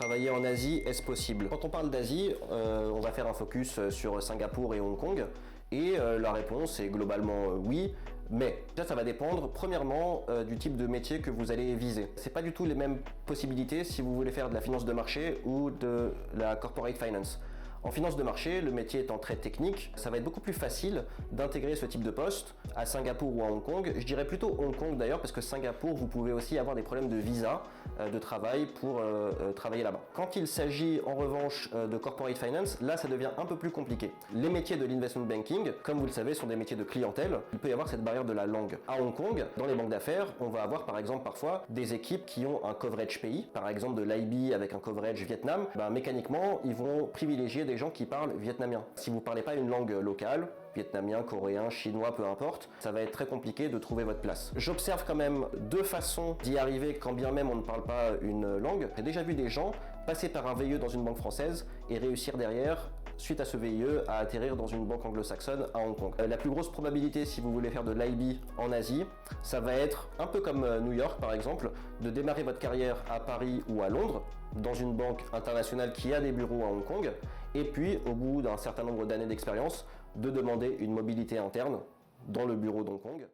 Travailler en Asie, est-ce possible? Quand on parle d'Asie, on va faire un focus sur Singapour et Hong Kong. Et la réponse est globalement oui, mais ça va dépendre premièrement du type de métier que vous allez viser. C'est pas du tout les mêmes possibilités si vous voulez faire de la finance de marché ou de la corporate finance. En finance de marché, le métier étant très technique, ça va être beaucoup plus facile d'intégrer ce type de poste à Singapour ou à Hong Kong. Je dirais plutôt Hong Kong d'ailleurs, parce que Singapour, vous pouvez aussi avoir des problèmes de visa de travail pour travailler là-bas. Quand il s'agit en revanche de corporate finance, là ça devient un peu plus compliqué. Les métiers de l'investment banking, comme vous le savez, sont des métiers de clientèle. Il peut y avoir cette barrière de la langue. À Hong Kong, dans les banques d'affaires, on va avoir par exemple parfois des équipes qui ont un coverage pays, par exemple de l'IB avec un coverage Vietnam. Mécaniquement, ils vont privilégier des gens qui parlent vietnamien. Si vous ne parlez pas une langue locale, vietnamien, coréen, chinois, peu importe, ça va être très compliqué de trouver votre place. J'observe quand même deux façons d'y arriver quand bien même on ne parle pas une langue. J'ai déjà vu des gens passer par un VIE dans une banque française et réussir derrière, suite à ce VIE, à atterrir dans une banque anglo-saxonne à Hong Kong. La plus grosse probabilité, si vous voulez faire de l'IB en Asie, ça va être un peu comme New York par exemple, de démarrer votre carrière à Paris ou à Londres, dans une banque internationale qui a des bureaux à Hong Kong, et puis au bout d'un certain nombre d'années d'expérience, de demander une mobilité interne dans le bureau d'Hong Kong.